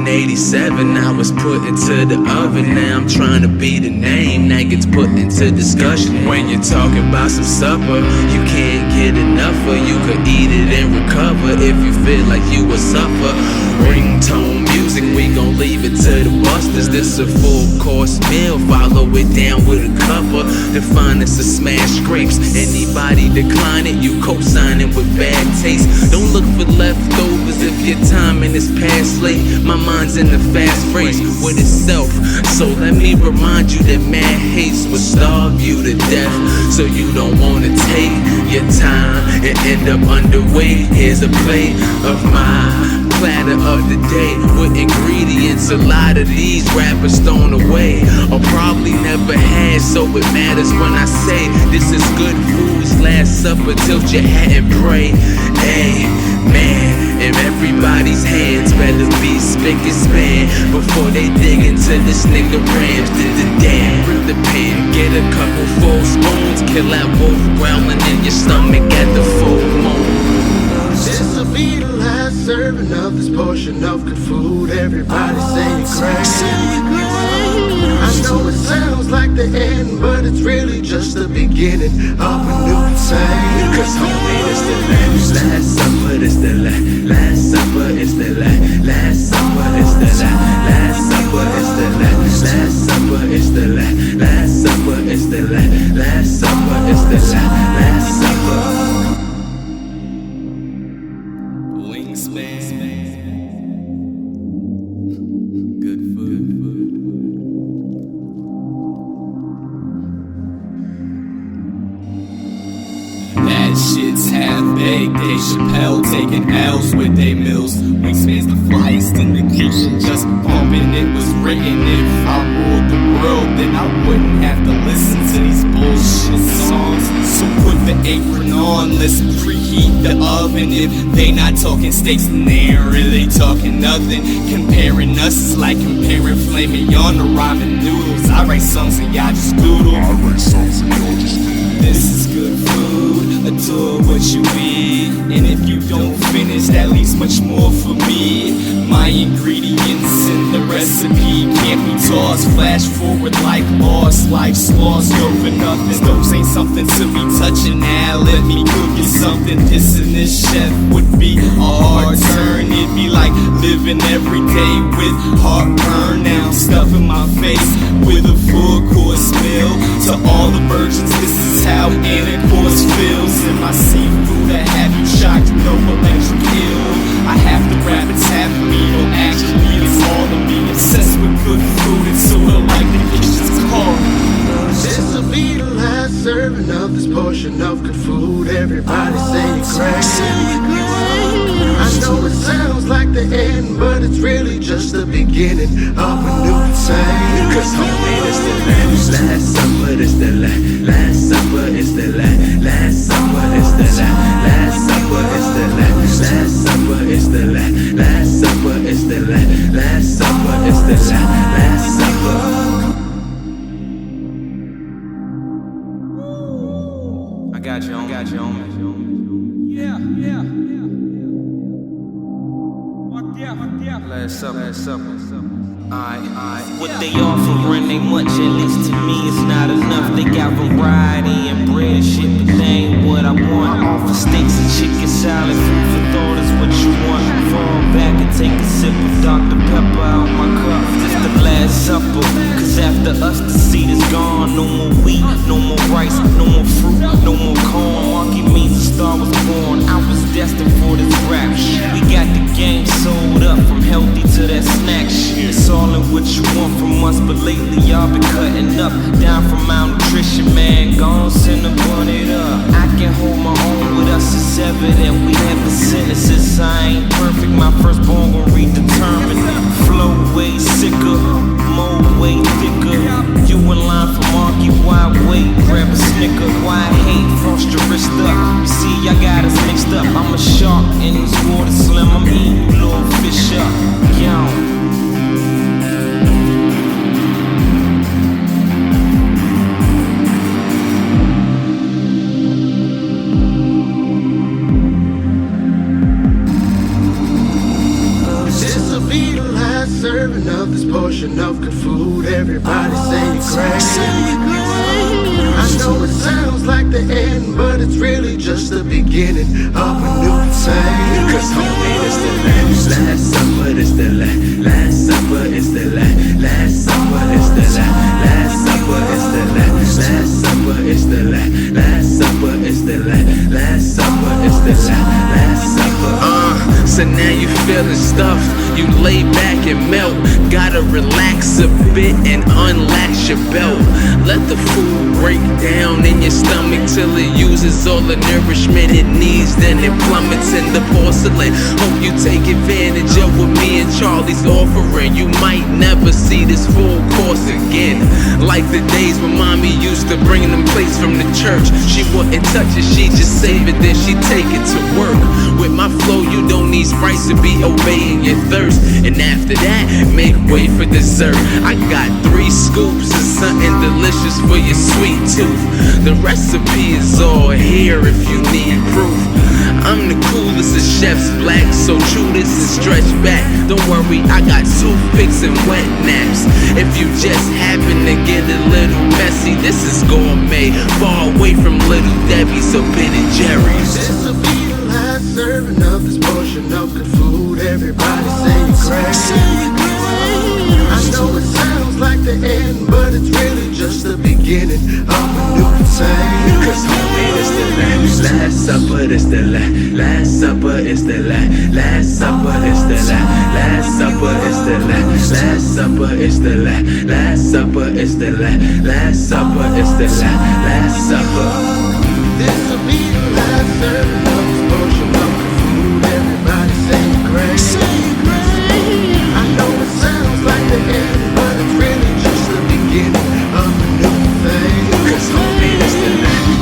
in '87, I was put into the oven. Now I'm trying to be the name that gets put into discussion. When you're talking about some supper, you can't get enough of. You could eat it and recover if you feel like you a suffer. Ringtone music, we gon' leave it to the busters. This a full course meal, follow it down with a cuppa. Define this as smashed grapes. Anybody decline it, you co-signing with bad taste. Don't look for leftovers if your timing is past late. My mind's in the fast race with itself, so let me remind you that mad haste will starve you to death. So you don't wanna take your time and end up underweight. Here's a plate of my platter of the day with ingredients a lot of these rappers thrown away or probably never had, so it matters when I say this is good food's last supper. Tilt your hat and pray, amen. And everybody's hands better be spick and span before they dig into this nigga Ramz. Did the damn, rip the pen, get a couple full spoons, kill that wolf growling in your stomach at the full moon. This'll be the last serving of this portion of good food. Everybody say great. I know it sounds like the end, but it's really just the beginning of a new thing. Cause homie, it's the last supper, it's the last supper, it's the last supper, it's the last supper, it's the last supper, it's the last supper, it's the last supper, it's the last supper. Heywingspan. Good food. That shit's half-baked. Dave Chappelle taking L's with they mills. Wingspan's the flyest indication, just pumping. It was written, if I ruled the world, then I wouldn't have to listen to these bullshit songs. So put the apron on, let's preheat the oven. If they not talking steaks, then they ain't really talking nothing. Comparing us is like comparing filet mignon to ramen noodles. I write songs and y'all just doodle. This is good food, adore what you eat. And if you don't finish, that leaves much more for me. My ingredients in the recipe can't be tossed. Flash forward like lost, life's lost. Yo, for nothing, those ain't something to be touching. Now let me cook you something. Dissing this chef would be a hard turn. It'd be like living every day with heartburn. Now I'm stuffing my face with a full course meal. To all the virgins, this is how intercourse feels. In my seafood, I have you shocked, no electric eel. I have the rabbits, half of me, no actually, it's all of me. Obsessed with good food, it's sorta like the kitchen's called. This'll be the last serving of this portion of good food. Everybody say great. I know it sounds like the end, but it's really just the beginning of a new thing. Cause homie, it's the last supper, it's the last supper, it's the last supper, it's the last supper, it's the last supper, it's the last supper, it's the last supper, it's the last supper. I got you on me. Yeah. Last supper. What they offering ain't much, at least to me it's not enough. They got variety and bread shit, but they ain't what I want. Offer steaks and chicken salad, food for thought is what you want. Fall back and take a sip of Dr. Pepper out my cup. This the last supper, cause after us the seed is gone. No more wheat, no more rice, no more fruit, no more corn. Marky means a star was born. I was destined for this rap shit. We got the game sold up, from healthy to that snack shit. It's all in what you want from us, but lately y'all been cutting up. Down from malnutrition, man, gon' send a bun it up. I can hold my own with us, it's evident we have the sentences. I ain't perfect, my firstborn gon' redetermine. Flow way sicker, more way thicker. You in line for Marky, why wait? Grab a snicker, why hate? Frost your wrist up. You see, y'all got us mixed up. I'm a shark in this water slim. I'm eating you little fish up. Yo. This'll be the last of this portion of good food. Everybody say you're crazy. I know it sounds like the end, but it's really just the beginning of a new phase. Cause homie, it's the last supper, it's the last supper, it's the last supper, it's the last supper, it's the last supper, it's the last supper, it's the last supper, it's the last supper. So now you feeling stuffed, you lay back and melt. Gotta relax a bit and unlatch your belt. Let the food break down in your stomach till it uses all the nourishment it needs. Then it plummets in the porcelain. Hope you take advantage of what me and Charlie's offering. You might never see this full course again. Like the days when mommy used to bring them plates from the church. She wouldn't touch it, she just save it, then she'd take it to work. With my flow, you don't need Sprites to be obeying your thirst. And after that, make way for dessert. I got 3 scoops of something delicious for your sweet tooth. The recipe is all here if you need proof. I'm the coolest of chefs, black, so chew this and stretch back. Don't worry, I got toothpicks and wet naps. If you just happen to get a little messy, this is gourmet, far away from Little Debbie's or Ben and Jerry's. This'll be the last serving of this portion of good food. Everybody say you're crazy. I know it sounds like the end, but it's really just the beginning of a new phase. Cause homie, it's the last supper, it's the last supper, it's the last supper, it's the last supper, it's the last supper, it's the last supper, it's the last supper, it's the last supper. This'll be the last serving of this portion of good food. Everybody say you're crazy. I know it sounds like the end, but it's really just the beginning of a new phase. Cause homie, it's the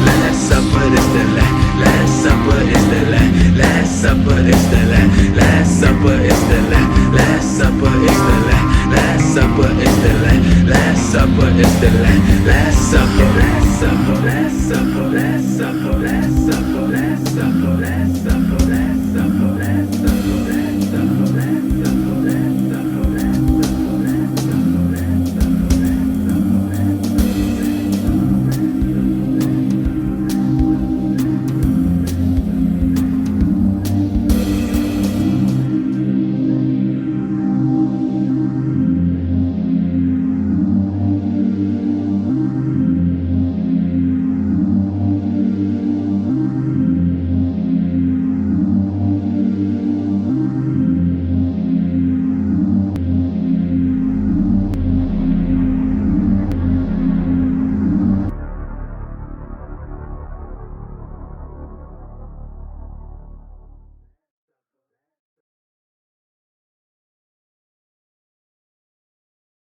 last supper, it's the last supper, it's the last supper, it's the last supper, it's the last supper, it's the last supper, it's the last supper, it's the last supper, last supper, last supper, last supper, last supper, last supper, last supper.